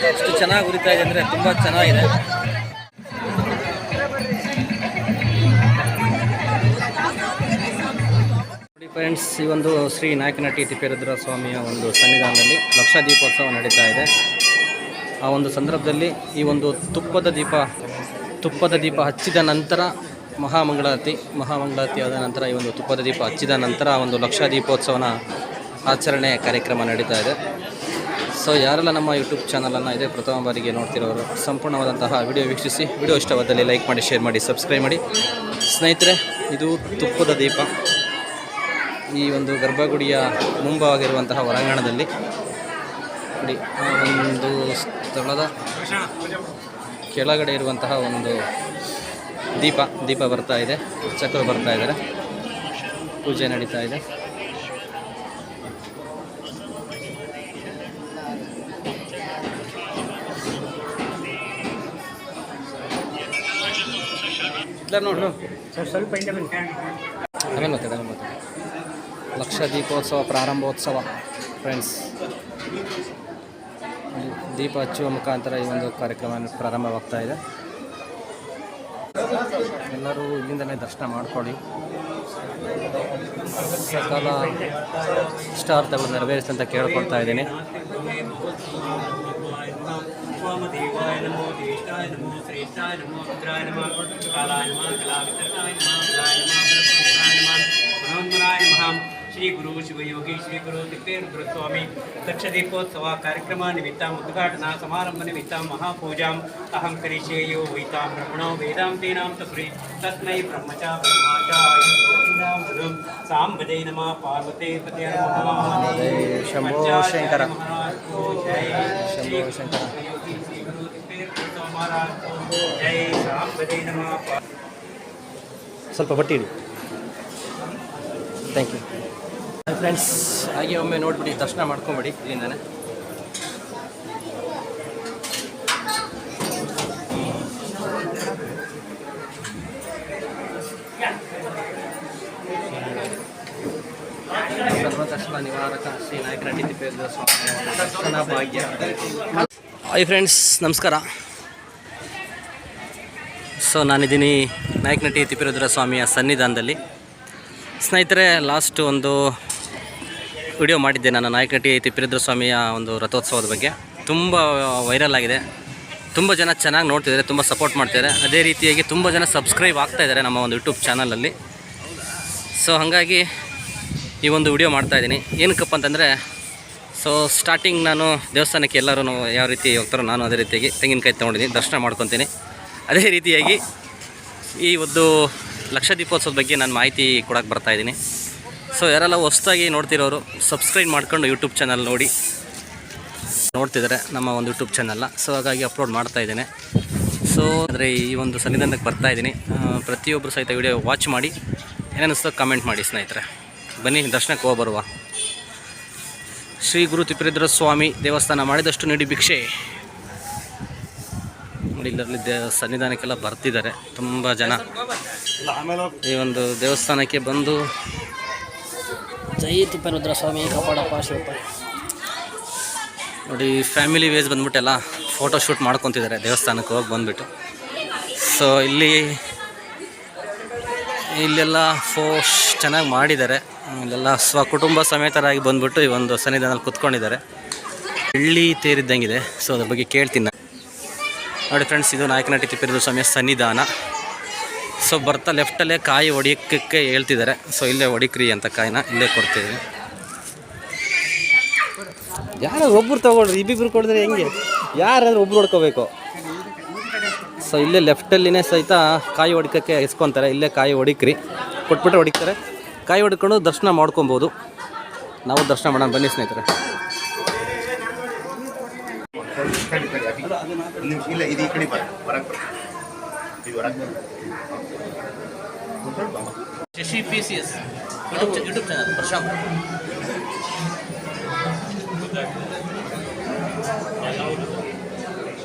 ಎಷ್ಟು ಚೆನ್ನಾಗಿ ಉರಿತಾ ಇದೆ ಅಂದರೆ ತುಂಬ ಚೆನ್ನಾಗಿದೆ. ನೋಡಿ ಫ್ರೆಂಡ್ಸ್, ಈ ಒಂದು ಶ್ರೀ ನಾಯಕನಹಟ್ಟಿ ತಿಪ್ಪೇರುದ್ರ ಸ್ವಾಮಿಯ ಒಂದು ಸನ್ನಿಧಾನದಲ್ಲಿ ಲಕ್ಷ ದೀಪೋತ್ಸವ ನಡೀತಾ ಇದೆ. ಆ ಒಂದು ಸಂದರ್ಭದಲ್ಲಿ ಈ ಒಂದು ತುಪ್ಪದ ದೀಪ ಹಚ್ಚಿದ ನಂತರ ಮಹಾಮಂಗಳಾರತಿ ಆದ ನಂತರ ಈ ಒಂದು ತುಪ್ಪದ ದೀಪ ಹಚ್ಚಿದ ನಂತರ ಒಂದು ಲಕ್ಷ ದೀಪೋತ್ಸವನ ಆಚರಣೆ ಕಾರ್ಯಕ್ರಮ ನಡೀತಾ ಇದೆ. ಸೊ ಯಾರೆಲ್ಲ ನಮ್ಮ ಯೂಟ್ಯೂಬ್ ಚಾನಲನ್ನು ಇದೇ ಪ್ರಥಮ ಬಾರಿಗೆ ನೋಡ್ತಿರೋರು ಸಂಪೂರ್ಣವಾದಂತಹ ವಿಡಿಯೋ ವೀಕ್ಷಿಸಿ, ವಿಡಿಯೋ ಇಷ್ಟವಾದಲ್ಲಿ ಲೈಕ್ ಮಾಡಿ, ಶೇರ್ ಮಾಡಿ, ಸಬ್ಸ್ಕ್ರೈಬ್ ಮಾಡಿ. ಸ್ನೇಹಿತರೆ, ಇದು ತುಪ್ಪದ ದೀಪ ಈ ಒಂದು ಗರ್ಭಗುಡಿಯ ಮುಂಭಾಗವಾಗಿರುವಂತಹ ಹೊರಾಂಗಣದಲ್ಲಿ ನೋಡಿ, ಒಂದು ಸ್ಥಳದ ಕೆಳಗಡೆ ಇರುವಂತಹ ಒಂದು ದೀಪ ಬರ್ತಾ ಇದೆ, ಚಕ್ರ ಬರ್ತಾ ಇದ್ದಾರೆ, ಪೂಜೆ ನಡೀತಾ ಇದೆ. ನೋಡು ಸ್ವಲ್ಪ ಆಮೇಲೆ ಮಾತಾಡ ಲಕ್ಷ ದೀಪೋತ್ಸವ ಪ್ರಾರಂಭೋತ್ಸವ ಫ್ರೆಂಡ್ಸ್. ದೀಪ ಹಚ್ಚುವ ಮುಖಾಂತರ ಈ ಒಂದು ಕಾರ್ಯಕ್ರಮ ಪ್ರಾರಂಭವಾಗ್ತಾ ಇದೆ. ಎಲ್ಲರೂ ಇಲ್ಲಿಂದಲೇ ದರ್ಶನ ಮಾಡಿಕೊಳ್ಳಿ. ಸಕಲ ಇಷ್ಟಾರ್ಥಗಳು ನೆರವೇರಿಸಿ ಅಂತ ಕೇಳ್ಕೊಳ್ತಾ ಇದ್ದೀನಿ. ವಾಮದೇವಾಯ ನಮೋ, ಜ್ಯೇಷ್ಠಾಯ ನಮೋ, ಶ್ರೇಷ್ಠಾಯ ನಮೋ, ರುದ್ರಾಯ ನಮೋ, ಕಾಲಾಯ ನಮೋ, ಕಲಾವಿತರಾಯ ನಮೋ, ಬಲಾಯ ನಮೋ, ಬಲಸಂಸ್ಕಾರಾಯ ನಮೋ, ಮನೋನ್ಮನಾಯ ನಮಃ. ಶ್ರೀ ಗುರು ಶಿವಯೋಗಿ ಶ್ರೀ ಗುರು ತಿಪ್ಪೇರುದ್ರ ಸ್ವಾಮಿ ಲಕ್ಷ ದೀಪೋತ್ಸವ ಕಾರ್ಯಕ್ರಮ ನಿಮಿತ್ತ ಉದ್ಘಾಟನಾ ಸಮಾರಂಭ ನಿಮಿತ್ತ ಮಹಾಪೂಜಾಂ ಅಹಂ ಕರಿಷ್ಯೇಯೋ ವೈತಾಂ ಬ್ರಹ್ಮಣೋ ವೇದಾಂತೇನಾಂ ತಸ್ಮೈ ತಸ್ಮೈ ಬ್ರಹ್ಮಚ ಸಾಂಬದೇ ನಮಃ ಪಾರ್ವತೆ ಪತೆ ನಮಃ. ಶಂಭೋ ಶಂಕರ, ಶಂಭೋ ಶಂಕರ. ಸ್ವಲ್ಪ ಬಟ್ಟಿ ಇಡಿ. Thank you friends. ಹಾಗೆ ಒಮ್ಮೆ ನೋಡ್ಬಿಡಿ, ದರ್ಶನ ಮಾಡ್ಕೊಂಬಿಡಿ ಇಲ್ಲಿಂದಾನೆ. ಸರ್ವದರ್ಶನ ನಿವಾರಕ ಶ್ರೀ ನಾಯಕನಹಟ್ಟಿ ತಿಪ್ಪೇರುದ್ರ ಸ್ವಾಮಿ ದರ್ಶನ ಭಾಗ್ಯ. ಹಾಯ್ ಫ್ರೆಂಡ್ಸ್, ನಮಸ್ಕಾರ. ಸೊ ನಾನಿದ್ದೀನಿ ನಾಯಕನಹಟ್ಟಿ ತಿಪ್ಪೇರುದ್ರ ಸ್ವಾಮಿಯ ಸನ್ನಿಧಾನದಲ್ಲಿ. ಸ್ನೇಹಿತರೆ, ಲಾಸ್ಟ್ ಒಂದು ವಿಡಿಯೋ ಮಾಡಿದ್ದೆ ನಾನು ನಾಯಕನಹಟ್ಟಿ ತಿಪ್ಪೇರುದ್ರ ಸ್ವಾಮಿಯ ಒಂದು ರಥೋತ್ಸವದ ಬಗ್ಗೆ. ತುಂಬ ವೈರಲ್ ಆಗಿದೆ, ತುಂಬ ಜನ ಚೆನ್ನಾಗಿ ನೋಡ್ತಿದ್ದಾರೆ, ತುಂಬ ಸಪೋರ್ಟ್ ಮಾಡ್ತಿದ್ದಾರೆ. ಅದೇ ರೀತಿಯಾಗಿ ತುಂಬ ಜನ ಸಬ್ಸ್ಕ್ರೈಬ್ ಆಗ್ತಾಯಿದ್ದಾರೆ ನಮ್ಮ ಒಂದು ಯೂಟ್ಯೂಬ್ ಚಾನಲಲ್ಲಿ. ಸೊ ಹಾಗಾಗಿ ಈ ಒಂದು ವಿಡಿಯೋ ಮಾಡ್ತಾಯಿದ್ದೀನಿ. ಏನಕ್ಕಪ್ಪ ಅಂತಂದರೆ, ಸೊ ಸ್ಟಾರ್ಟಿಂಗ್ ನಾನು ದೇವಸ್ಥಾನಕ್ಕೆ ಎಲ್ಲರೂ ಯಾವ ರೀತಿ ಹೋಗ್ತಾರೋ ನಾನು ಅದೇ ರೀತಿಯಾಗಿ ತೆಂಗಿನಕಾಯಿ ತೊಗೊಂಡಿದ್ದೀನಿ, ದರ್ಶನ ಮಾಡ್ಕೊತೀನಿ. ಅದೇ ರೀತಿಯಾಗಿ ಈ ಒಂದು ಲಕ್ಷ ದೀಪೋತ್ಸವದ ಬಗ್ಗೆ ನಾನು ಮಾಹಿತಿ ಕೊಡೋಕ್ಕೆ ಬರ್ತಾಯಿದ್ದೀನಿ. ಸೊ ಯಾರೆಲ್ಲ ಹೊಸದಾಗಿ ನೋಡ್ತಿರೋರು ಸಬ್ಸ್ಕ್ರೈಬ್ ಮಾಡ್ಕೊಂಡು ಯೂಟ್ಯೂಬ್ ಚಾನಲ್ ನೋಡ್ತಿದ್ದಾರೆ ನಮ್ಮ ಒಂದು ಯೂಟ್ಯೂಬ್ ಚಾನಲ್ನ. ಸೊ ಹಾಗಾಗಿ ಅಪ್ಲೋಡ್ ಮಾಡ್ತಾಯಿದ್ದೇನೆ. ಸೊ ಅಂದರೆ ಈ ಒಂದು ಸನ್ನಿಧಾನಕ್ಕೆ ಬರ್ತಾಯಿದ್ದೀನಿ. ಪ್ರತಿಯೊಬ್ಬರು ಸಹಿತ ವಿಡಿಯೋ ವಾಚ್ ಮಾಡಿ ಏನಿಸ್ತೋ ಕಮೆಂಟ್ ಮಾಡಿ ಸ್ನೇಹಿತರೆ. ಬನ್ನಿ ದರ್ಶನಕ್ಕೆ ಹೋಗ್ಬರುವ. ಶ್ರೀ ಗುರು ತಿಪ್ಪೇರುದ್ರ ಸ್ವಾಮಿ ದೇವಸ್ಥಾನ ಮಾಡಿದಷ್ಟು ನೀಡಿ ಭಿಕ್ಷೆ. ಇಲ್ಲರಲ್ಲಿ ಸನ್ನಿಧಾನಕ್ಕೆಲ್ಲ ಬರ್ತಿದ್ದಾರೆ ತುಂಬ ಜನ. ಈ ಒಂದು ದೇವಸ್ಥಾನಕ್ಕೆ ಬಂದು ಜೈ ತಿಪ್ಪೇರುದ್ರ ಸ್ವಾಮಿ ಕಾಪಾಡಪ್ಪ ಶಿವಪ್ಪ ನೋಡಿ, ಫ್ಯಾಮಿಲಿ ವೇಸ್ ಬಂದ್ಬಿಟ್ಟೆಲ್ಲ ಫೋಟೋ ಶೂಟ್ ಮಾಡ್ಕೊತಿದ್ದಾರೆ ದೇವಸ್ಥಾನಕ್ಕೆ ಹೋಗಿ ಬಂದುಬಿಟ್ಟು. ಸೊ ಇಲ್ಲೆಲ್ಲ ಚೆನ್ನಾಗಿ ಮಾಡಿದ್ದಾರೆ. ಇಲ್ಲೆಲ್ಲ ಸ್ವಕುಟುಂಬ ಸಮೇತರಾಗಿ ಬಂದುಬಿಟ್ಟು ಈ ಒಂದು ಸನ್ನಿಧಾನದಲ್ಲಿ ಕುತ್ಕೊಂಡಿದ್ದಾರೆ. ಬೆಳ್ಳಿ ತೇರಿದ್ದಂಗಿದೆ. ಸೊ ಅದ್ರ ಬಗ್ಗೆ ಕೇಳ್ತೀನಿ ನೋಡಿ ಫ್ರೆಂಡ್ಸ್. ಇದು ನಾಯಕನಹಟ್ಟಿ ತಿಪ್ಪೇರುದ್ರ ಸ್ವಾಮಿಯ ಸನ್ನಿಧಾನ. ಸೊ ಬರ್ತಾ ಲೆಫ್ಟಲ್ಲೇ ಕಾಯಿ ಹೊಡಿಯೋಕ್ಕೆ ಹೇಳ್ತಿದ್ದಾರೆ. ಸೊ ಇಲ್ಲೇ ಹೊಡಿಕ್ರಿ ಅಂತ ಕಾಯಿನ ಇಲ್ಲೇ ಕೊಡ್ತೀವಿ. ಯಾರು ಒಬ್ಬರು ತೊಗೊಳ್ರಿ, ಇಬ್ಬಿಬ್ರು ಕೊಡಿದ್ರೆ ಹೆಂಗೆ? ಯಾರಾದರೂ ಒಬ್ರು ಹೊಡ್ಕೋಬೇಕು. ಸೊ ಇಲ್ಲೇ ಲೆಫ್ಟಲ್ಲಿನೇ ಸಹಿತ ಕಾಯಿ ಹೊಡಿಕೋಕ್ಕೆ ಇಸ್ಕೊತಾರೆ. ಇಲ್ಲೇ ಕಾಯಿ ಹೊಡಿಕ್ರಿ ಕೊಟ್ಬಿಟ್ರೆ ಹೊಡಿತಾರೆ. ಕಾಯಿ ಹೊಡ್ಕೊಂಡು ದರ್ಶನ ಮಾಡ್ಕೊಬೋದು. ನಾವು ದರ್ಶನ ಮಾಡೋಣ ಬನ್ನಿ ಸ್ನೇಹಿತರೆ. Shashi PCS YouTube channel Prashanth.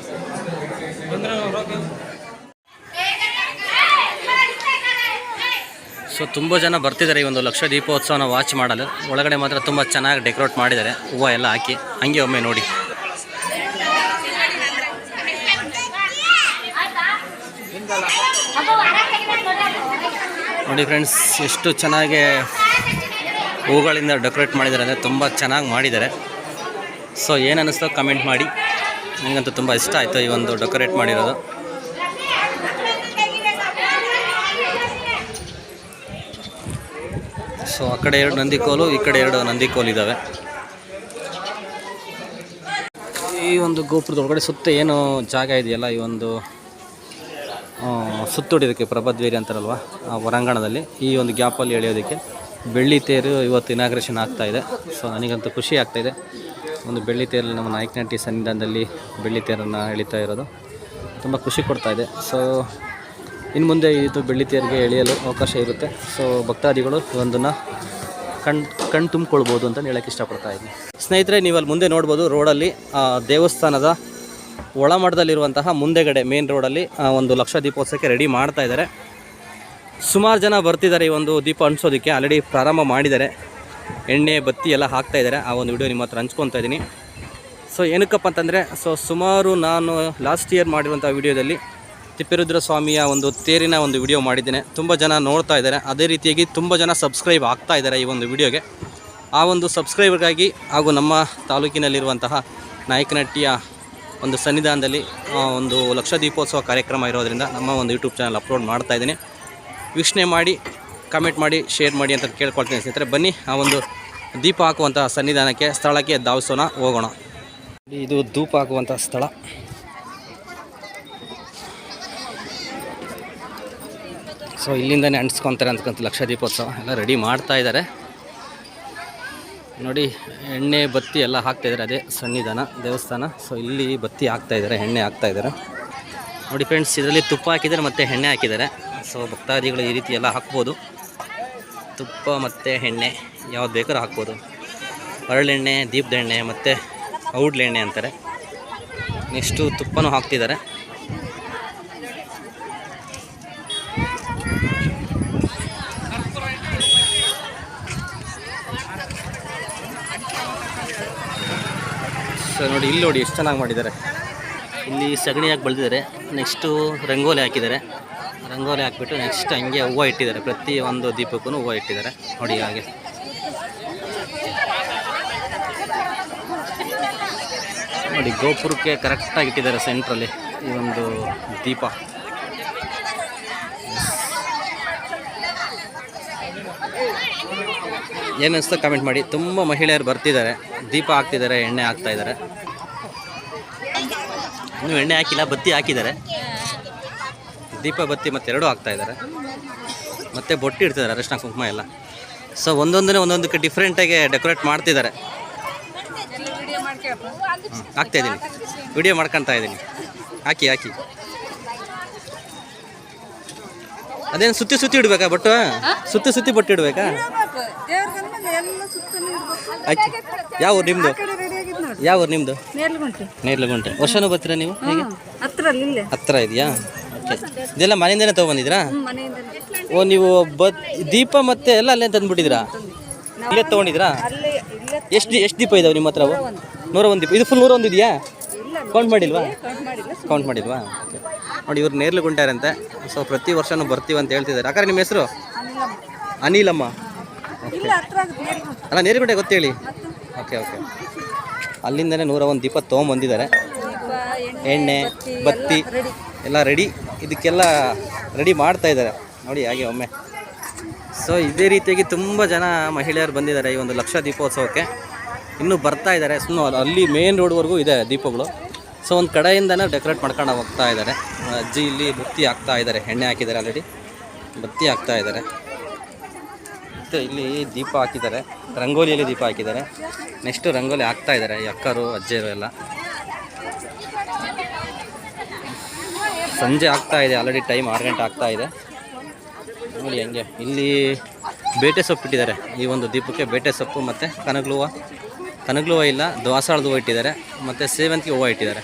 So ತುಂಬ ಜನ ಬರ್ತಿದ್ದಾರೆ ಈ ಒಂದು ಲಕ್ಷ ದೀಪೋತ್ಸವನ ವಾಚ್ ಮಾಡಲು. ಒಳಗಡೆ ಮಾತ್ರ ತುಂಬ ಚೆನ್ನಾಗಿ ಡೆಕೋರೇಟ್ ಮಾಡಿದ್ದಾರೆ, ಹೂವು ಎಲ್ಲ ಹಾಕಿ. ಹಂಗೆ ಒಮ್ಮೆ ನೋಡಿ. ನೋಡಿ ಫ್ರೆಂಡ್ಸ್, ಎಷ್ಟು ಚೆನ್ನಾಗಿ ಹೂಗಳಿಂದ ಡೆಕೋರೇಟ್ ಮಾಡಿದ್ದಾರೆ ಅಂದರೆ ತುಂಬ ಚೆನ್ನಾಗಿ ಮಾಡಿದ್ದಾರೆ. ಸೊ ಏನು ಅನ್ನಿಸ್ತೋ ಕಮೆಂಟ್ ಮಾಡಿ. ನನಗಂತೂ ತುಂಬ ಇಷ್ಟ ಆಯಿತು ಈ ಒಂದು ಡೆಕೋರೇಟ್ ಮಾಡಿರೋದು. ಸೊ ಆ ಕಡೆ 2 ನಂದಿಕೋಲು, ಈ ಕಡೆ 2 ನಂದಿಕೋಲು ಇದ್ದಾವೆ. ಈ ಒಂದು ಗೋಪುರದೊಳಗಡೆ ಸುತ್ತ ಏನು ಜಾಗ ಇದೆಯಲ್ಲ, ಈ ಒಂದು ಸುತ್ತೊಡಿಯೋದಕ್ಕೆ ಪ್ರಭದ್ವೇರಿ ಅಂತಾರಲ್ವ, ಆ ಹೊರಾಂಗಣದಲ್ಲಿ ಈ ಒಂದು ಗ್ಯಾಪಲ್ಲಿ ಎಳೆಯೋದಕ್ಕೆ ಬೆಳ್ಳಿ ತೇರು ಇವತ್ತು ಇನಾಗ್ರೇಷನ್ ಆಗ್ತಾಯಿದೆ. ಸೊ ನನಗಂತೂ ಖುಷಿ ಆಗ್ತಾಯಿದೆ. ಒಂದು ಬೆಳ್ಳಿ ತೇರಲ್ಲಿ ನಮ್ಮ ನಾಯಕನಹಟ್ಟಿ ಸನ್ನಿಧಾನದಲ್ಲಿ ಬೆಳ್ಳಿ ತೇರನ್ನು ಎಳಿತಾ ಇರೋದು ತುಂಬ ಖುಷಿ ಕೊಡ್ತಾಯಿದೆ. ಸೊ ಇನ್ನು ಮುಂದೆ ಇದು ಬೆಳ್ಳಿ ತೇರಿಗೆ ಎಳೆಯಲು ಅವಕಾಶ ಇರುತ್ತೆ. ಸೊ ಭಕ್ತಾದಿಗಳು ಒಂದನ್ನು ಕಣ್ ತುಂಬಿಕೊಳ್ಬೋದು ಅಂತ ಹೇಳೋಕ್ಕೆ ಇಷ್ಟಪಡ್ತಾ ಇದ್ದೀನಿ. ಸ್ನೇಹಿತರೆ, ನೀವು ಅಲ್ಲಿ ಮುಂದೆ ನೋಡ್ಬೋದು, ರೋಡಲ್ಲಿ ದೇವಸ್ಥಾನದ ಒಳಮಠದಲ್ಲಿರುವಂತಹ ಮುಂದೆಗಡೆ ಮೇನ್ ರೋಡಲ್ಲಿ ಒಂದು ಲಕ್ಷ ದೀಪೋತ್ಸವಕ್ಕೆ ರೆಡಿ ಮಾಡ್ತಾ ಇದ್ದಾರೆ. ಸುಮಾರು ಜನ ಬರ್ತಿದ್ದಾರೆ ಈ ಒಂದು ದೀಪ ಅಂಟಿಸೋದಕ್ಕೆ. ಆಲ್ರೆಡಿ ಪ್ರಾರಂಭ ಮಾಡಿದ್ದಾರೆ, ಎಣ್ಣೆ ಬತ್ತಿ ಎಲ್ಲ ಹಾಕ್ತಾ ಇದ್ದಾರೆ. ಆ ಒಂದು ವಿಡಿಯೋ ನಿಮ್ಮ ಹತ್ರ ಹಂಚ್ಕೊತಾ ಇದ್ದೀನಿ. ಸೊ ಏನಕ್ಕಪ್ಪ ಅಂತಂದರೆ, ಸುಮಾರು ನಾನು ಲಾಸ್ಟ್ ಇಯರ್ ಮಾಡಿರುವಂಥ ವಿಡಿಯೋದಲ್ಲಿ ತಿಪ್ಪೇರುದ್ರ ಸ್ವಾಮಿಯ ಒಂದು ತೇರಿನ ಒಂದು ವಿಡಿಯೋ ಮಾಡಿದ್ದೇನೆ. ತುಂಬ ಜನ ನೋಡ್ತಾ ಇದ್ದಾರೆ. ಅದೇ ರೀತಿಯಾಗಿ ತುಂಬ ಜನ ಸಬ್ಸ್ಕ್ರೈಬ್ ಆಗ್ತಾ ಇದ್ದಾರೆ ಈ ಒಂದು ವಿಡಿಯೋಗೆ. ಆ ಒಂದು ಸಬ್ಸ್ಕ್ರೈಬರ್ಗಾಗಿ ಹಾಗೂ ನಮ್ಮ ತಾಲೂಕಿನಲ್ಲಿರುವಂತಹ ನಾಯಕನಹಟ್ಟಿಯ ಒಂದು ಸನ್ನಿಧಾನದಲ್ಲಿ ಒಂದು ಲಕ್ಷ ದೀಪೋತ್ಸವ ಕಾರ್ಯಕ್ರಮ ಇರೋದರಿಂದ ನಮ್ಮ ಒಂದು ಯೂಟ್ಯೂಬ್ ಚಾನಲ್ ಅಪ್ಲೋಡ್ ಮಾಡ್ತಾ ಇದ್ದೀನಿ. ವೀಕ್ಷಣೆ ಮಾಡಿ, ಕಮೆಂಟ್ ಮಾಡಿ, ಶೇರ್ ಮಾಡಿ ಅಂತ ಕೇಳ್ಕೊಳ್ತೀನಿ ಸ್ನೇಹಿತರೆ. ಬನ್ನಿ ಆ ಒಂದು ದೀಪ ಹಾಕುವಂಥ ಸನ್ನಿಧಾನಕ್ಕೆ, ಸ್ಥಳಕ್ಕೆ ಧಾವಿಸೋಣ, ಹೋಗೋಣ. ಇದು ಧೂಪ ಹಾಕುವಂಥ ಸ್ಥಳ. ಸೊ ಇಲ್ಲಿಂದನೇ ಅಂಟಿಸ್ಕೊತಾರೆ ಅಂತಕ್ಕಂಥ ಲಕ್ಷ ದೀಪೋತ್ಸವ ಎಲ್ಲ ರೆಡಿ ಮಾಡ್ತಾ ಇದ್ದಾರೆ. ನೋಡಿ, ಎಣ್ಣೆ ಬತ್ತಿ ಎಲ್ಲ ಹಾಕ್ತಾಯಿದ್ದಾರೆ. ಅದೇ ಸನ್ನಿಧಾನ ದೇವಸ್ಥಾನ. ಸೊ ಇಲ್ಲಿ ಬತ್ತಿ ಹಾಕ್ತಾಯಿದ್ದಾರೆ, ಎಣ್ಣೆ ಹಾಕ್ತಾಯಿದ್ದಾರೆ. ನೋಡಿ ಫ್ರೆಂಡ್ಸ್, ಇದರಲ್ಲಿ ತುಪ್ಪ ಹಾಕಿದ್ದಾರೆ ಮತ್ತು ಎಣ್ಣೆ ಹಾಕಿದ್ದಾರೆ. ಸೊ ಭಕ್ತಾದಿಗಳು ಈ ರೀತಿ ಎಲ್ಲ ಹಾಕ್ಬೋದು. ತುಪ್ಪ ಮತ್ತು ಎಣ್ಣೆ ಯಾವ್ದು ಬೇಕಾದ್ರೂ ಹಾಕ್ಬೋದು. ಹರಳೆಣ್ಣೆ, ದೀಪದ ಎಣ್ಣೆ ಮತ್ತು ಔಡ್ಲೆಣ್ಣೆ ಅಂತಾರೆ. ನೆಕ್ಸ್ಟು ತುಪ್ಪನೂ ಹಾಕ್ತಿದ್ದಾರೆ. ಸೊ ನೋಡಿ, ಇಲ್ಲಿ ನೋಡಿ ಎಷ್ಟು ಚೆನ್ನಾಗಿ ಮಾಡಿದ್ದಾರೆ. ಇಲ್ಲಿ ಸಗಣಿಯಾಗಿ ಬೆಳೆದಿದ್ದಾರೆ. ನೆಕ್ಸ್ಟು ರಂಗೋಲಿ ಹಾಕಿದ್ದಾರೆ. ರಂಗೋಲಿ ಹಾಕಿಬಿಟ್ಟು ನೆಕ್ಸ್ಟ್ ಹಂಗೆ ಹೂವು ಇಟ್ಟಿದ್ದಾರೆ. ಪ್ರತಿ ಒಂದು ದೀಪಕ್ಕೂ ಹೂವು ಇಟ್ಟಿದ್ದಾರೆ ನೋಡಿ. ಹಾಗೆ ನೋಡಿ, ಗೋಪುರಕ್ಕೆ ಕರೆಕ್ಟಾಗಿ ಇಟ್ಟಿದ್ದಾರೆ ಸೆಂಟ್ರಲ್ಲಿ ಈ ಒಂದು ದೀಪ. ಏನು ಅನಿಸ್ತೋ ಕಮೆಂಟ್ ಮಾಡಿ. ತುಂಬ ಮಹಿಳೆಯರು ಬರ್ತಿದ್ದಾರೆ, ದೀಪ ಹಾಕ್ತಿದ್ದಾರೆ, ಎಣ್ಣೆ ಹಾಕ್ತಾ ಇದ್ದಾರೆ. ಇನ್ನೂ ಎಣ್ಣೆ ಹಾಕಿಲ್ಲ, ಬತ್ತಿ ಹಾಕಿದ್ದಾರೆ. ದೀಪ ಬತ್ತಿ ಮತ್ತು 2 ಹಾಕ್ತಾ ಇದ್ದಾರೆ. ಮತ್ತು ಬೊಟ್ಟು ಇಡ್ತಿದ್ದಾರೆ, ಅರಿಶಿನ ಕುಂಕುಮ ಎಲ್ಲ. ಸೊ ಒಂದೊಂದಕ್ಕೆ ಡಿಫ್ರೆಂಟಾಗಿ ಡೆಕೋರೇಟ್ ಮಾಡ್ತಿದ್ದಾರೆ. ಹಾಕ್ತಾಯಿದ್ದೀನಿ, ವಿಡಿಯೋ ಮಾಡ್ಕೊತಾ ಇದ್ದೀನಿ. ಹಾಕಿ ಅದೇನು ಸುತ್ತಿ ಇಡಬೇಕಾ ಬೊಟ್ಟು? ಸುತ್ತಿ ಬೊಟ್ಟು ಇಡಬೇಕಾ? ಯಾವ ಊರು ನಿಮ್ಮದು? ಯಾವ ಊರು ನಿಮ್ಮದು? ನೇರ್ಲಗುಂಟೆ. ವರ್ಷನೂ ಬರ್ತೀರಾ ನೀವು? ಹೇಗೆ ಹತ್ರ ಇದೆಯಾ? ಓಕೆ. ಇದೆಲ್ಲ ಮನೆಯಿಂದನೇ ತೊಗೊಂಬಂದಿದ್ರಾ? ಓ, ನೀವು ದೀಪ ಮತ್ತೆ ಎಲ್ಲ ಅಲ್ಲೇ ತಂದುಬಿಟ್ಟಿದ್ರಾ? ಇಲ್ಲೇ ತೊಗೊಂಡಿದ್ರಾ? ಎಷ್ಟು ದೀಪ ಇದಾವೆ ನಿಮ್ಮ ಹತ್ರ? 101 ದೀಪ. ಇದು ಫುಲ್ 101 ಇದೆಯಾ? ಕೌಂಟ್ ಮಾಡಿಲ್ವಾ? ಓಕೆ. ನೋಡಿ, ಇವ್ರು ನೇರ್ಲಗುಂಟಾರಂತೆ. ಸೊ ಪ್ರತಿ ವರ್ಷವೂ ಬರ್ತೀವಿ ಅಂತ ಹೇಳ್ತಿದ್ದಾರೆ. ಯಾಕಂದ್ರೆ ನಿಮ್ಮ ಹೆಸರು? ಅನಿಲಮ್ಮ. ಅಲ್ಲ, ನೇರ್ಲಗುಂಟೆ ಗೊತ್ತೇಳಿ. ಓಕೆ. ಅಲ್ಲಿಂದನೇ 101 ದೀಪ ತೊಗೊಂಬಂದಿದ್ದಾರೆ. ಎಣ್ಣೆ ಬತ್ತಿ ಎಲ್ಲ ರೆಡಿ. ಇದಕ್ಕೆಲ್ಲ ರೆಡಿ ಮಾಡ್ತಾ ಇದ್ದಾರೆ ನೋಡಿ ಹಾಗೆ ಒಮ್ಮೆ. ಸೊ ಇದೇ ರೀತಿಯಾಗಿ ತುಂಬ ಜನ ಮಹಿಳೆಯರು ಬಂದಿದ್ದಾರೆ ಈ ಒಂದು ಲಕ್ಷ ದೀಪೋತ್ಸವಕ್ಕೆ. ಇನ್ನೂ ಬರ್ತಾ ಇದ್ದಾರೆ. ಸುಮ್ಮನೆ ಅಲ್ಲಿ ಮೇನ್ ರೋಡ್ವರೆಗೂ ಇದೆ ದೀಪಗಳು. ಸೊ ಒಂದು ಕಡೆಯಿಂದನೇ ಡೆಕೋರೇಟ್ ಮಾಡ್ಕೊಂಡು ಹೋಗ್ತಾ ಇದ್ದಾರೆ. ಅಜ್ಜಿ ಇಲ್ಲಿ ಬತ್ತಿ ಹಾಕ್ತಾ ಇದ್ದಾರೆ. ಎಣ್ಣೆ ಹಾಕಿದ್ದಾರೆ, ಆಲ್ರೆಡಿ ಬತ್ತಿ ಹಾಕ್ತಾ ಇದ್ದಾರೆ. ಮತ್ತು ಇಲ್ಲಿ ದೀಪ ಹಾಕಿದ್ದಾರೆ, ರಂಗೋಲಿಯಲ್ಲಿ ದೀಪ ಹಾಕಿದ್ದಾರೆ. ನೆಕ್ಸ್ಟು ರಂಗೋಲಿ ಹಾಕ್ತಾ ಇದ್ದಾರೆ ಈ ಅಕ್ಕರು, ಅಜ್ಜಿಯರು ಎಲ್ಲ. ಸಂಜೆ ಆಗ್ತಾ ಇದೆ, ಆಲ್ರೆಡಿ ಟೈಮ್ 6 ಗಂಟೆ ಆಗ್ತಾ ಇದೆ ನೋಡಿ. ಹಂಗೆ ಇಲ್ಲಿ ಬೇಟೆ ಸೊಪ್ಪು ಇಟ್ಟಿದ್ದಾರೆ. ಈ ಒಂದು ದೀಪಕ್ಕೆ ಬೇಟೆ ಸೊಪ್ಪು ಮತ್ತು ಕನಗ್ಲುವ ಇಲ್ಲ, ದಾಸವಾಳದ ಹೂವು ಇಟ್ಟಿದ್ದಾರೆ ಮತ್ತು ಸೇವಂತಿಗೆ ಹೂವು ಇಟ್ಟಿದ್ದಾರೆ.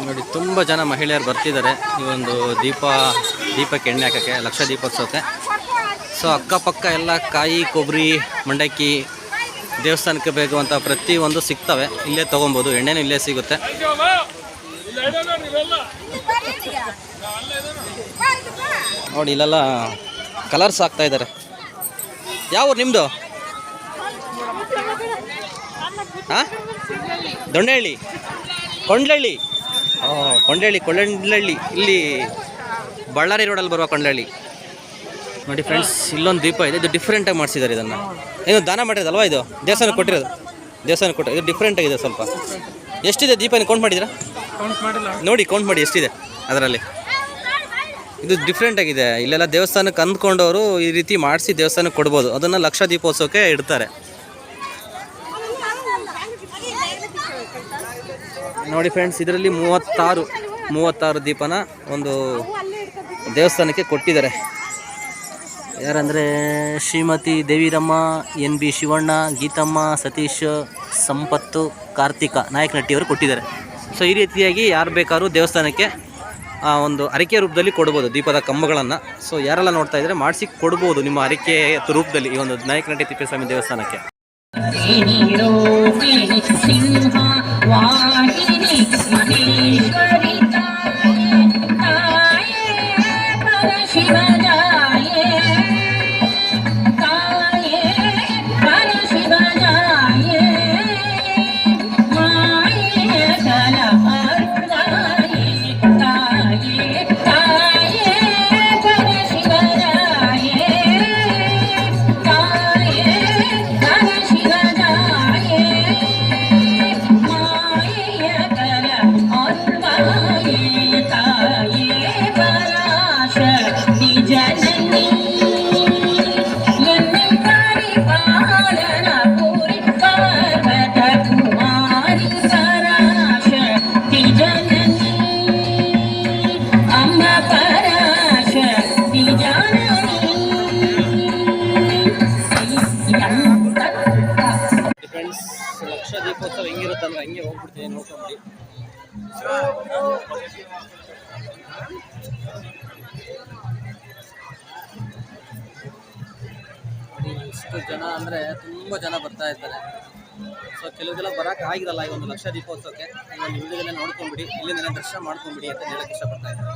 ನೋಡಿ, ತುಂಬ ಜನ ಮಹಿಳೆಯರು ಬರ್ತಿದ್ದಾರೆ ಈ ಒಂದು ದೀಪಕ್ಕೆ ಎಣ್ಣೆ ಹಾಕೋಕ್ಕೆ, ಲಕ್ಷ ದೀಪೋತ್ಸವಕ್ಕೆ. ಸೊ ಅಕ್ಕಪಕ್ಕ ಎಲ್ಲ ಕಾಯಿ, ಕೊಬ್ಬರಿ, ಮಂಡಕ್ಕಿ ದೇವಸ್ಥಾನಕ್ಕೆ ಬೇಕಾಗುವಂಥ ಪ್ರತಿಯೊಂದು ಸಿಗ್ತವೆ, ಇಲ್ಲೇ ತೊಗೊಬೋದು. ಎಣ್ಣೆನೂ ಇಲ್ಲೇ ಸಿಗುತ್ತೆ. ನೋಡಿ ಇಲ್ಲೆಲ್ಲ ಕಲರ್ಸ್ ಹಾಕ್ತಾ ಇದ್ದಾರೆ. ಯಾವ ನಿಮ್ಮದು? ಹಾಂ, ದೊಣ್ಣೆಹಳ್ಳಿ, ಕೊಂಡ್ಲಹಳ್ಳಿ. ಕೊಂಡ್ಲಹಳ್ಳಿ ಇಲ್ಲಿ ಬಳ್ಳಾರಿ ರೋಡಲ್ಲಿ ಬರುವ ಕೊಂಡ್ಲಹಳ್ಳಿ. ನೋಡಿ ಫ್ರೆಂಡ್ಸ್, ಇಲ್ಲೊಂದು ದೀಪ ಇದೆ. ಇದು ಡಿಫ್ರೆಂಟಾಗಿ ಮಾಡಿಸಿದ್ದಾರೆ. ಇದನ್ನು ಏನು ದಾನ ಮಾಡಿರೋದಲ್ವಾ? ಇದು ದೇವಸ್ಥಾನಕ್ಕೆ ಕೊಟ್ಟಿರೋದು. ದೇವಸ್ಥಾನಕ್ಕೆ ಕೊಟ್ಟಿರೋದು. ಇದು ಡಿಫ್ರೆಂಟ್ ಆಗಿದೆ ಸ್ವಲ್ಪ. ಎಷ್ಟಿದೆ ದೀಪ? ನೀವು ಕೌಂಟ್ ಮಾಡಿದ್ದೀರಾ? ನೋಡಿ ಕೌಂಟ್ ಮಾಡಿ ಎಷ್ಟಿದೆ ಅದರಲ್ಲಿ. ಇದು ಡಿಫ್ರೆಂಟ್ ಆಗಿದೆ. ಇಲ್ಲೆಲ್ಲ ದೇವಸ್ಥಾನಕ್ಕೆ ಅಂದ್ಕೊಂಡವರು ಈ ರೀತಿ ಮಾಡಿಸಿ ದೇವಸ್ಥಾನಕ್ಕೆ ಕೊಡ್ಬೋದು. ಅದನ್ನು ಲಕ್ಷ ದೀಪೋತ್ಸವಕ್ಕೆ ಇಡ್ತಾರೆ. ನೋಡಿ ಫ್ರೆಂಡ್ಸ್, ಇದರಲ್ಲಿ 36 ದೀಪನ ಒಂದು ದೇವಸ್ಥಾನಕ್ಕೆ ಕೊಟ್ಟಿದ್ದಾರೆ. ಯಾರಂದರೆ ಶ್ರೀಮತಿ ದೇವಿರಮ್ಮ, NB ಶಿವಣ್ಣ, ಗೀತಮ್ಮ, ಸತೀಶ್, ಸಂಪತ್ತು, ಕಾರ್ತಿಕ, ನಾಯಕನಟ್ಟಿಯವರು ಕೊಟ್ಟಿದ್ದಾರೆ. ಸೊ ಈ ರೀತಿಯಾಗಿ ಯಾರು ಬೇಕಾದ್ರೂ ದೇವಸ್ಥಾನಕ್ಕೆ ಒಂದು ಅರಿಕೆ ರೂಪದಲ್ಲಿ ಕೊಡ್ಬೋದು ದೀಪದ ಕಂಬಗಳನ್ನು. ಸೊ ಯಾರೆಲ್ಲ ನೋಡ್ತಾ ಇದ್ದಾರೆ ಮಾಡಿಸಿ ಕೊಡ್ಬೋದು ನಿಮ್ಮ ಅರಿಕೆ ರೂಪದಲ್ಲಿ ಈ ಒಂದು ನಾಯಕನಟ್ಟಿ ತಿಪ್ಪೇಸ್ವಾಮಿ ದೇವಸ್ಥಾನಕ್ಕೆ. ಲಕ್ಷ ದೀಪೋತ್ಸವ ಹೆಂಗಿರುತ್ತಂದ್ರೆ ಹಂಗೆ ಹೋಗ್ಬಿಡ್ತೀನಿ, ನೋಡ್ಕೊಂಬಿಡಿ. ಇಷ್ಟು ಜನ ಅಂದರೆ ತುಂಬ ಜನ ಬರ್ತಾ ಇರ್ತಾರೆ. ಸೊ ಕೆಲವುದೆಲ್ಲ ಬರೋಕ್ಕೆ ಆಗಿರಲ್ಲ ಈ ಒಂದು ಲಕ್ಷ ದೀಪೋತ್ಸವಕ್ಕೆ. ಈ ಒಂದು ವಿಡಿಯೋದಲ್ಲೇ ನೋಡ್ಕೊಂಬಿಡಿ, ಇಲ್ಲಿಂದಲೇ ದರ್ಶನ ಮಾಡ್ಕೊಂಬಿಡಿ ಅಂತ ಹೇಳಕ್ಕೆ ಇಷ್ಟಪಡ್ತಾ ಇದ್ದಾರೆ.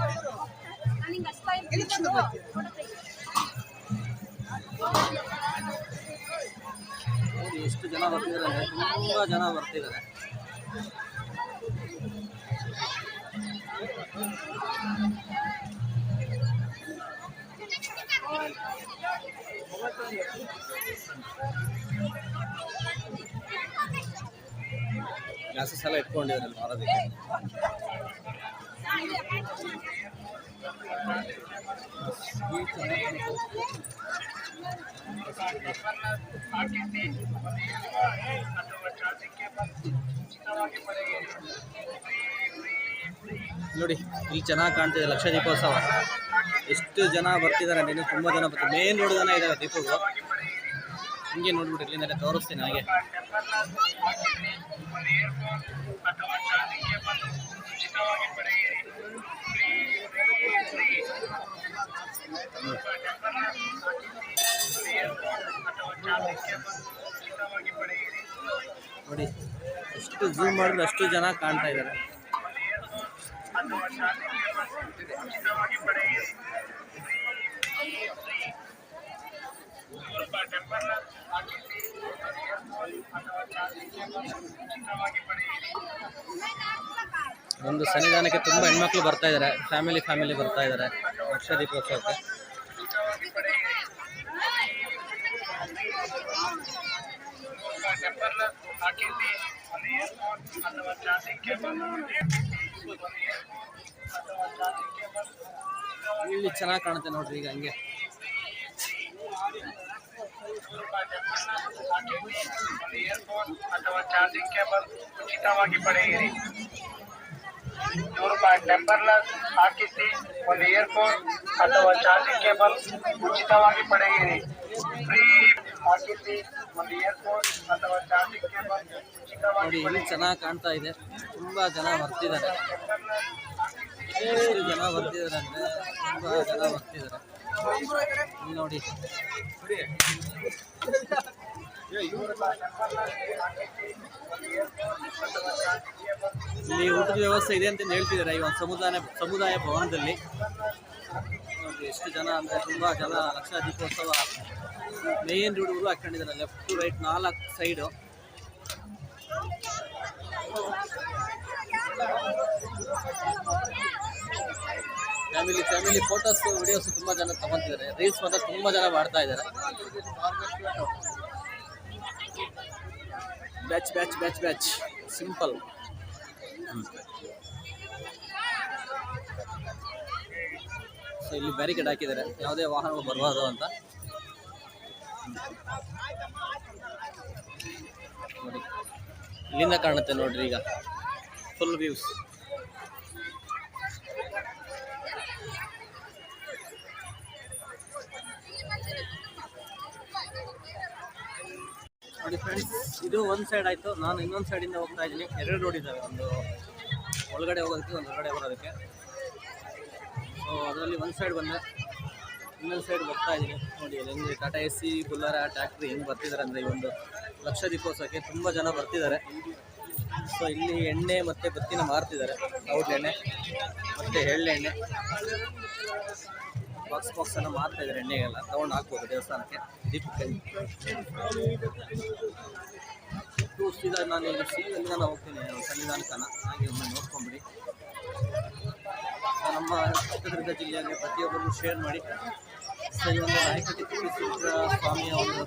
ನೋಡಿ ಎಷ್ಟು ಜನ ಬರ್ತಿದ್ದಾರೆ ಅಂದರೆ ತುಂಬ ಜನ ಬರ್ತಿದ್ದಾರೆ. ಗ್ಲಾಸಸ್ ಎಲ್ಲ ಇಟ್ಕೊಂಡಿದ್ದಾರೆ ಮಾರೋದಕ್ಕೆ. ನೋಡಿ ಇಲ್ಲಿ ಚೆನ್ನಾಗಿ ಕಾಣ್ತಿದೆ ಲಕ್ಷ ದೀಪೋತ್ಸವ. ಎಷ್ಟು ಜನ ಬರ್ತಿದ್ದಾರೆ ಅಂದರೆ ತುಂಬ ಜನ ಬರ್ತಾರೆ. ಮೇನ್ ರೋಡ್ಗಾನೆ ಇದ್ದಾವೆ ದೀಪಗಳು. ಹಿಂಗೆ ನೋಡ್ಬಿಟ್ಟು ಇಲ್ಲಿಂದಲೇ ತೋರಿಸ್ತೀನಿ ಹಾಗೆ. ನೋಡಿ ಎಷ್ಟು ಝೂಮ್ ಮಾಡಿದ್ರೆ ಅಷ್ಟು ಜನ ಕಾಣ್ತಾ ಇದ್ದಾರೆ. ಒಂದು ಸನ್ನಿಧಾನಕ್ಕೆ ತುಂಬ ಹೆಣ್ಮಕ್ಳು ಬರ್ತಾ ಇದ್ದಾರೆ. ಫ್ಯಾಮಿಲಿ ಬರ್ತಾ ಇದ್ದಾರೆ ಲಕ್ಷ ದೀಪೋತ್ಸವಕ್ಕೆ. ಇಲ್ಲಿ ಚೆನ್ನಾಗಿ ಕಾಣುತ್ತೆ ನೋಡ್ರಿ. ಈಗ ಹಂಗೆ ಅಥವಾ ಚಾರ್ಜಿಂಗ್ ಕೇಬಲ್ ಉಚಿತವಾಗಿ ಪಡೆಯಿರಿ. ₹100 ಟೆಂಪರ್ಲೆಸ್ ಹಾಕಿಸಿ ಒಂದು ಇಯರ್ಫೋನ್ ಅಥವಾ ಚಾರ್ಜಿಂಗ್ ಕೇಬಲ್ ಉಚಿತವಾಗಿ ಪಡೆಯಿರಿ. ಫ್ರೀ ಹಾಕಿಸಿ ಒಂದು ಇಯರ್ಫೋನ್ ಅಥವಾ ಚಾರ್ಜಿಂಗ್ ಕೇಬಲ್ ಉಚಿತವಾಗಿ. ಇಲ್ಲಿ ಚೆನ್ನಾಗಿ ಕಾಣ್ತಾ ಇದೆ. ತುಂಬ ಜನ ಬರ್ತಿದ್ದಾರೆ. ಎಷ್ಟು ಜನ ಬರ್ತಿದ್ದಾರೆ ಅಂದರೆ ತುಂಬ ಜನ ಬರ್ತಿದ್ದಾರೆ. ಇಲ್ಲಿ ನೋಡಿ ಇಲ್ಲಿ ಊಟದ ವ್ಯವಸ್ಥೆ ಇದೆ ಅಂತ ಹೇಳ್ತಿದ್ದಾರೆ ಈ ಒಂದು ಸಮುದಾಯ ಭವನದಲ್ಲಿ. ನೋಡಿ ಎಷ್ಟು ಜನ ಅಂದರೆ ತುಂಬ ಜನ. ಲಕ್ಷ ದೀಪೋತ್ಸವ ಮೇನ್ ರೋಡ್ಗಳು ಹಾಕೊಂಡಿದ್ದಾರೆ, left to right 4 side. Family photos videos ತುಂಬ ಜನ ತಗೊಂತಿದ್ದಾರೆ. ರೀಲ್ಸ್ ಮಾತ್ರ ತುಂಬ ಜನ ಮಾಡ್ತಾ ಇದ್ದಾರೆ. Batch simple. ಸೊ ಇಲ್ಲಿ ಬ್ಯಾರಿಕೇಡ್ ಹಾಕಿದ್ದಾರೆ, ಯಾವುದೇ ವಾಹನಗಳು ಬರಬಾರ್ದು ಅಂತ. ನೋಡಿ ಇಲ್ಲಿಂದ ಕಾಣುತ್ತೆ ನೋಡ್ರಿ ಈಗ ಫುಲ್ ವ್ಯೂಸ್. ನೋಡಿ ಫ್ರೆಂಡ್ಸ್, ಇದು ಒಂದು ಸೈಡ್ ಆಯಿತು. ನಾನು ಇನ್ನೊಂದು ಸೈಡಿಂದ ಹೋಗ್ತಾ ಇದ್ದೀನಿ. 2 ರೋಡ್ ಇದ್ದಾವೆ, ಒಂದು ಒಳಗಡೆ ಹೋಗೋದಕ್ಕೆ, ಒಂದು ಹೊರಗಡೆ ಬರೋದಕ್ಕೆ. ಸೊ ಅದರಲ್ಲಿ ಒಂದು ಸೈಡ್ ಬಂದೆ, ಇನ್ನೊಂದು ಸೈಡ್ ಬರ್ತಾ ಇದ್ದೀನಿ. ನೋಡಿ ಅಲ್ಲಿ ಹೆಂಗೆ ಟಾಟಾ AC, ಬುಲ್ಲರ, ಟ್ಯಾಕ್ಟ್ರಿ ಹೆಂಗೆ ಬರ್ತಿದ್ದಾರೆ ಅಂದರೆ ಈ ಒಂದು ಲಕ್ಷ ದೀಪೋತ್ಸವಕ್ಕೆ ತುಂಬ ಜನ ಬರ್ತಿದ್ದಾರೆ. ಸೊ ಇಲ್ಲಿ ಎಣ್ಣೆ ಮತ್ತು ಬತ್ತಿನ ಮಾರ್ತಿದ್ದಾರೆ. ಔಡ್ಲೆಣ್ಣೆ ಮತ್ತು ಎಳ್ಳೆಣ್ಣೆ ಬಾಕ್ಸ್ ಎಲ್ಲ ಮಾರ್ತಾ ಇದ್ದಾರೆ. ಎಣ್ಣೆಗೆಲ್ಲ ತೊಗೊಂಡು ಹಾಕ್ಬೋದು ದೇವಸ್ಥಾನಕ್ಕೆ, ದೀಪಕ್ಕೆ. ಸೀದಾ ನಾನು ಇಲ್ಲಿ ಸೀದಾ ಹೋಗ್ತೀನಿ ಸನ್ನಿಧಾನಕ್ಕನ, ಹಾಗೆ ಒಮ್ಮೆ ನೋಡ್ಕೊಂಬಿಡಿ. ನಮ್ಮ ಚಿತ್ರದುರ್ಗ ಜಿಲ್ಲೆಯಲ್ಲಿ ಪ್ರತಿಯೊಬ್ಬರಿಗೂ ಶೇರ್ ಮಾಡಿ. ಸೊ ಈ ಒಂದು ನಾಯಕಟ್ಟಿ ತಿಪ್ಪೇಸ್ವಾಮಿ ಸ್ವಾಮಿಯ ಒಂದು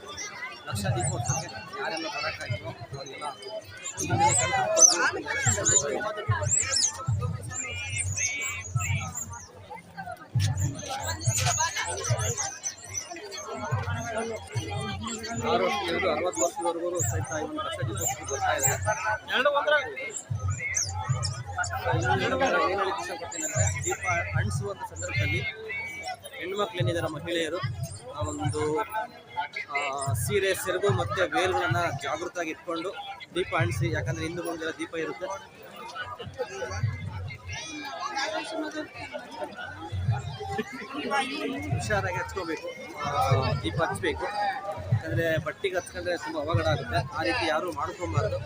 ಲಕ್ಷ ದೀಪೋತ್ಸವಕ್ಕೆ ಯಾರೆಲ್ಲ ಬರೋಕ್ಕಾಗಿತ್ತು ಅವರಿಗೆಲ್ಲ ಇಲ್ಲಿಂದಲೇ ಆರು ವರ್ಷದವರೆಗೂ 60 ವರ್ಷದವರೆಗೂ ಸಹಿತ ಈ ಒಂದು ಲಕ್ಷ ದೀಪೋತ್ಸವಕ್ಕೆ ಬರ್ತಾ ಇದೆ. ಏನು ಹೇಳಲಿಕ್ಕೆ ಇಷ್ಟಪಡ್ತೀನಿ ಅಂದರೆ, ದೀಪ ಅಂಟಿಸುವಂಥ ಸಂದರ್ಭದಲ್ಲಿ ಹೆಣ್ಮಕ್ಳು ಏನಿದ್ದಾರೆ ಮಹಿಳೆಯರು ಆ ಒಂದು ಸೀರೆ, ಸೆರಗು ಮತ್ತು ವೇಲ್ಗಳನ್ನು ಜಾಗೃತವಾಗಿ ಇಟ್ಕೊಂಡು ದೀಪ ಅಂಟಿಸಿ. ಯಾಕಂದರೆ ಹಿಂದೂ ಮುಂದೆಲ್ಲ ದೀಪ ಇರುತ್ತೆ. ಹುಷಾರಾಗಿ ಹಚ್ಕೋಬೇಕು, ದೀಪ ಹಚ್ಚಬೇಕು. ಯಾಕಂದರೆ ಬಟ್ಟಿಗೆ ಹಚ್ಕೊಂಡ್ರೆ ತುಂಬ ಅವಘಡ ಆಗುತ್ತೆ. ಆ ರೀತಿ ಯಾರೂ ಮಾಡ್ಕೊಬಾರ್ದು.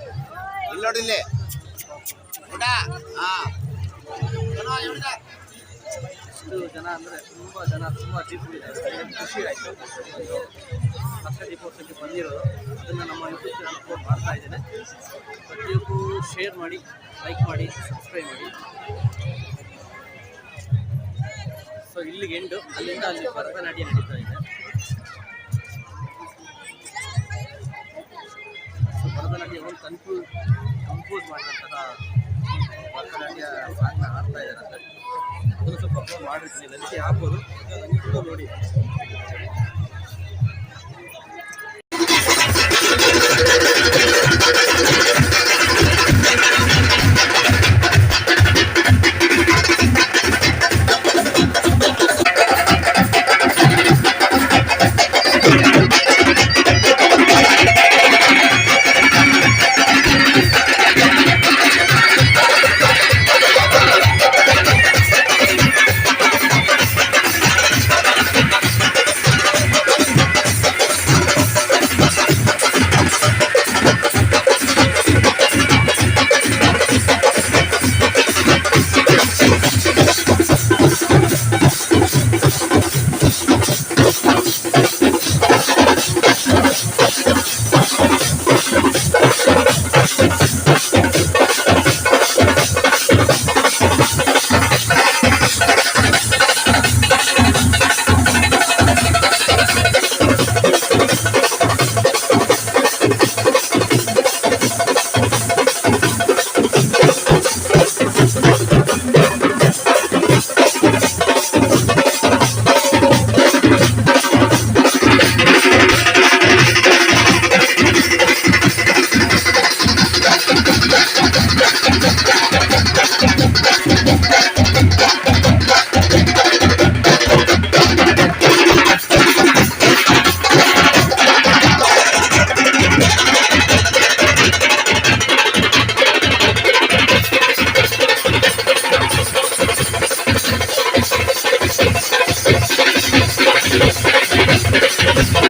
ಇಲ್ಲೋಡಿಲ್ಲಿ ಎಷ್ಟು ಜನ ಅಂದರೆ ತುಂಬ ದೀಪಗಳಿದ್ದಾರೆ. ಖುಷಿ ಆಯಿತು ಲಕ್ಷ ದೀಪೋತ್ಸವಕ್ಕೆ ಬಂದಿರೋದು. ಅದನ್ನು ನಮ್ಮ ಯೂಟ್ಯೂಬ್ ಚಾನಲ್ ಅಪ್ಲೋಡ್ ಮಾಡ್ತಾ ಇದ್ದೇನೆ. ಪ್ರತಿಯೊಬ್ಬರು ಶೇರ್ ಮಾಡಿ, ಲೈಕ್ ಮಾಡಿ, ಸಬ್ಸ್ಕ್ರೈಬ್ ಮಾಡಿ. ಸೊ ಇಲ್ಲಿಗೆ ಎಂಡು, ಅಲ್ಲಿಂದ ಅಲ್ಲಿ ಭರತನಾಟ್ಯ ನಡೀತಾ ಇದೆ. ಸೊ ಭರತನಾಟ್ಯ ಒಂದು ಕಂಪೋಸ್ ಮಾಡಿದಂತಹ ಭರತನಾಟ್ಯ ಸಾಂಗ್ನ ಆಡ್ತಾ ಇದ್ದಾರೆ. ಅದನ್ನು ಸ್ವಲ್ಪ ಅಪ್ಲೋಡ್ ಮಾಡಿರ್ತೀನಿ, ಅದಕ್ಕೆ ಹಾಕ್ಬೋದು, ನೋಡಿ.